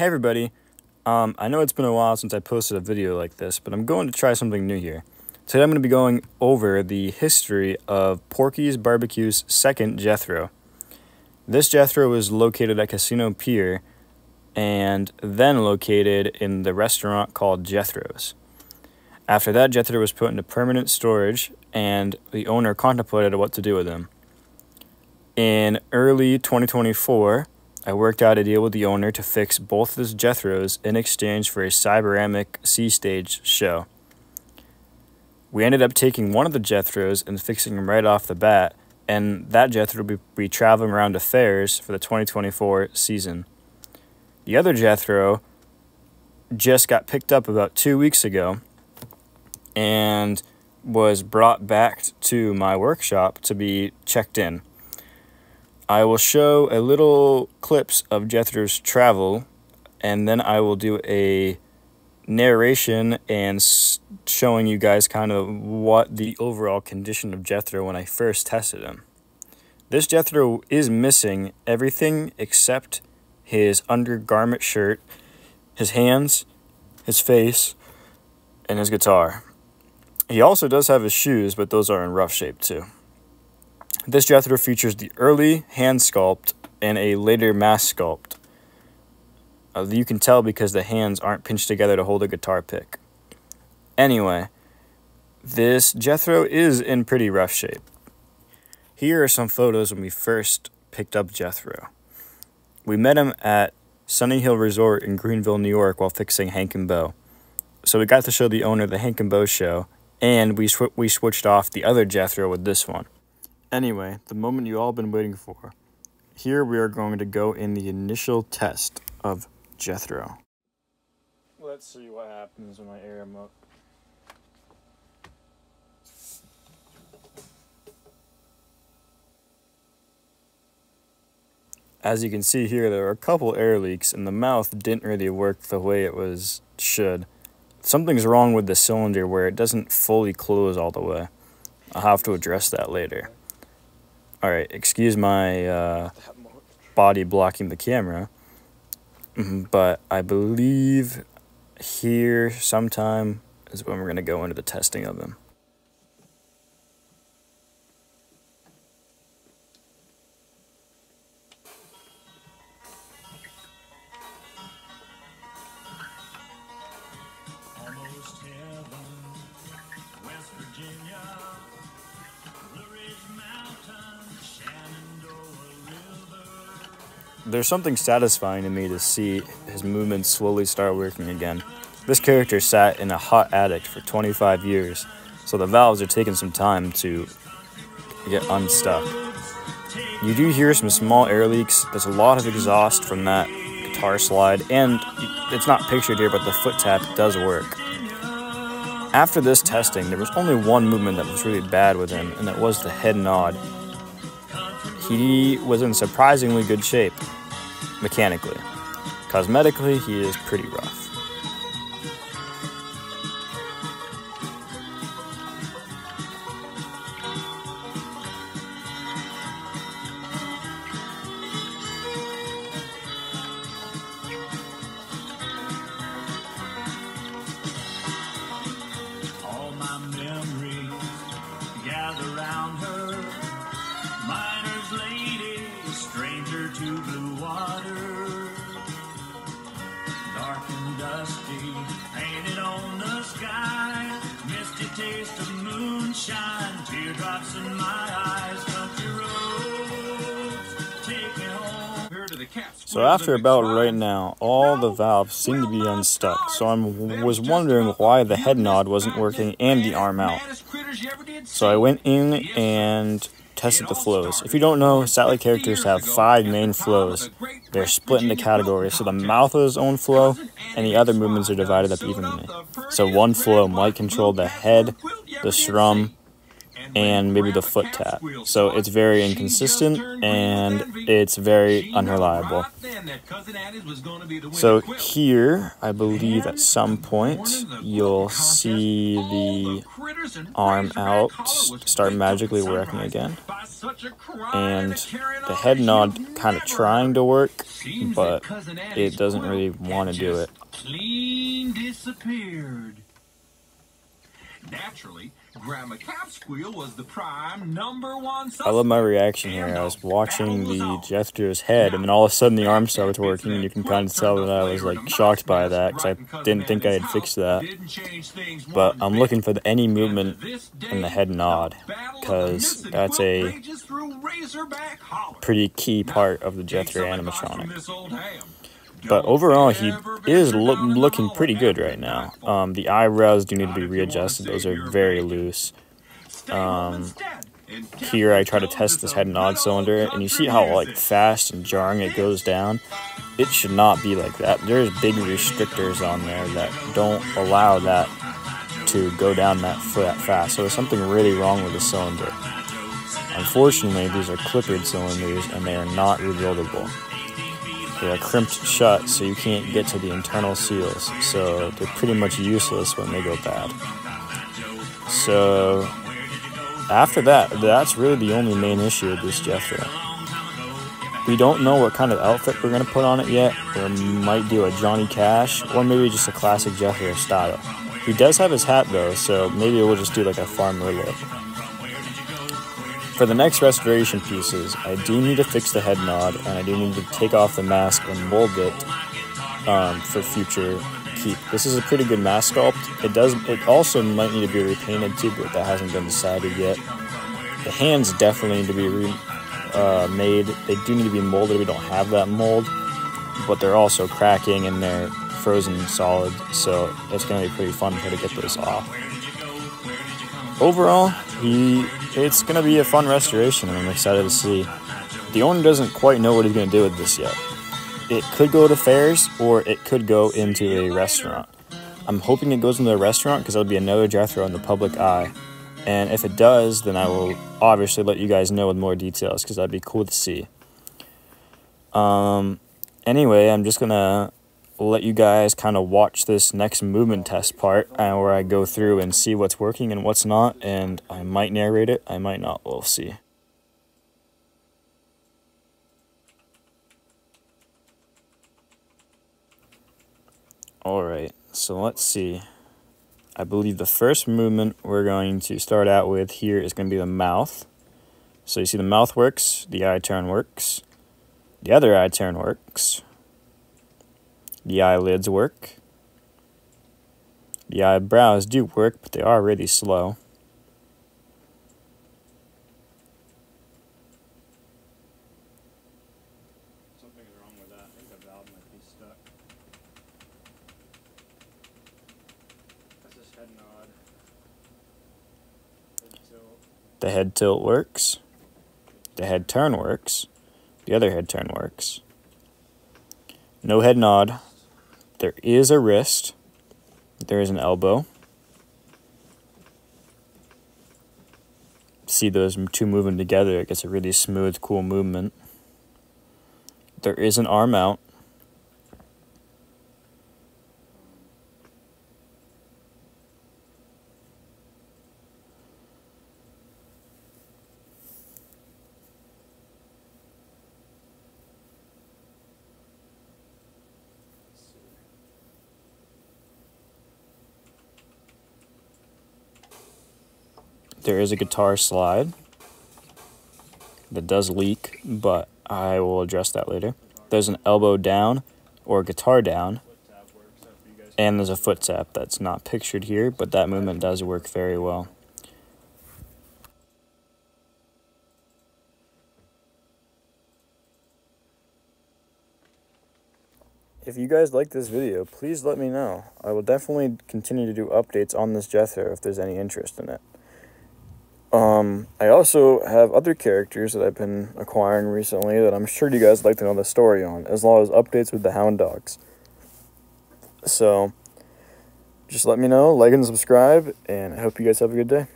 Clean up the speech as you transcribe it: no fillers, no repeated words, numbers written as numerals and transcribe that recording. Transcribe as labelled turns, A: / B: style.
A: Hey everybody, I know it's been a while since I posted a video like this, but I'm going to try something new here. Today I'm going to be going over the history of Porky's BBQ's second Jethro. This Jethro was located at Casino Pier and then located in the restaurant called Jethro's. After that, Jethro was put into permanent storage and the owner contemplated what to do with him. In early 2024, I worked out a deal with the owner to fix both of his Jethros in exchange for a Cyberamic C-Stage show. We ended up taking one of the Jethros and fixing him right off the bat, and that Jethro will be traveling around to fairs for the 2024 season. The other Jethro just got picked up about 2 weeks ago and was brought back to my workshop to be checked in. I will show a little clips of Jethro's travel, and then I will do a narration and showing you guys kind of what the overall condition of Jethro when I first tested him. This Jethro is missing everything except his undergarment shirt, his hands, his face, and his guitar. He also does have his shoes, but those are in rough shape too. This Jethro features the early hand sculpt and a later mask sculpt. You can tell because the hands aren't pinched together to hold a guitar pick. Anyway, this Jethro is in pretty rough shape. Here are some photos when we first picked up Jethro. We met him at Sunny Hill Resort in Greenville, New York while fixing Hank and Bo. So we got to show the owner the Hank and Bo show, and we switched off the other Jethro with this one. Anyway, the moment you all been waiting for. Here we are going to go in the initial test of Jethro. Let's see what happens when I air him up. As you can see here, there are a couple air leaks and the mouth didn't really work the way it should. Something's wrong with the cylinder where it doesn't fully close all the way. I'll have to address that later. Alright, excuse my body blocking the camera, but I believe here sometime is when we're going to go into the testing of him.
B: Almost heaven, West Virginia.
A: There's something satisfying to me to see his movements slowly start working again. This character sat in a hot attic for 25 years, so the valves are taking some time to get unstuck. You do hear some small air leaks. There's a lot of exhaust from that guitar slide, and it's not pictured here, but the foot tap does work. After this testing, there was only one movement that was really bad with him, and that was the head nod. He was in surprisingly good shape, mechanically. Cosmetically, he is pretty rough.
B: All my memories gather round her. Miner's lady, stranger to blue water. Dark and dusty, painted on the sky. Misty taste of moonshine, teardrops in my eyes. Country roads, take me home.
A: So after about right now, all the valves seem to be unstuck. So I was wondering why the head nod wasn't working and the arm out. So I went in and tested the flows. If you don't know, satellite characters have 5 main flows. They're split into categories, so the mouth has its own flow, and the other movements are divided up evenly. So one flow might control the head, the strum, and maybe the foot tap. So it's very inconsistent and it's very unreliable. So here, I believe at some point, you'll see the arm out start magically working again. And the head nod kind of trying to work, but it doesn't really want to do it.
B: Clean disappeared. Naturally, Grandma Capsqueal was the prime #1 suspect.
A: I love my reaction here. I was watching the Jethro's head, and then all of a sudden the arm started working, and you can kind of tell that I was like shocked by that because I didn't think I had fixed that. But I'm looking for any movement in the head nod because that's a pretty key part of the Jethro animatronic. But overall, he is looking pretty good right now. The eyebrows do need to be readjusted. Those are very loose. Here I try to test this head nod cylinder, and you see how like fast and jarring it goes down. It should not be like that. There's big restrictors on there that don't allow that to go down that fast. So there's something really wrong with the cylinder. Unfortunately, these are clippered cylinders, and they are not rebuildable. They are crimped shut, so you can't get to the internal seals, so they're pretty much useless when they go bad. So after that, that's really the only main issue with this Jethro. We don't know what kind of outfit we're going to put on it yet. We might do a Johnny Cash, or maybe just a classic Jethro style. He does have his hat though, so maybe we'll just do like a farmer look. For the next restoration pieces, I do need to fix the head nod, and I do need to take off the mask and mold it for future keep. This is a pretty good mask sculpt. It also might need to be repainted too, but that hasn't been decided yet. The hands definitely need to be made. They do need to be molded. We don't have that mold, but they're also cracking and they're frozen solid, so it's going to be pretty fun to try to get those off. Overall, it's going to be a fun restoration, and I'm excited to see. The owner doesn't quite know what he's going to do with this yet. It could go to fairs, or it could go into a restaurant. I'm hoping it goes into a restaurant because that'll be another Jethro in the public eye. And if it does, then I will obviously let you guys know with more details because that'd be cool to see. Anyway, I'm just going to let you guys kind of watch this next movement test part where I go through and see what's working and what's not, and I might narrate it, I might not, we'll see. Alright, so let's see. I believe the first movement we're going to start out with here is going to be the mouth. So you see the mouth works, the eye turn works, the other eye turn works. The eyelids work. The eyebrows do work, but they are really slow. Something is wrong with that. I think the valve might be stuck. That's this head nod. Head tilt. The head tilt works. The head turn works. The other head turn works. No head nod. There is a wrist. There is an elbow. See those two moving together, it gets a really smooth, cool movement. There is an arm out. There is a guitar slide that does leak, but I will address that later. There's an elbow down or guitar down, and there's a foot tap that's not pictured here, but that movement does work very well. If you guys like this video, please let me know. I will definitely continue to do updates on this Jethro if there's any interest in it. I also have other characters that I've been acquiring recently that I'm sure you guys like to know the story on, as well as updates with the hound dogs. So, just let me know, like and subscribe, and I hope you guys have a good day.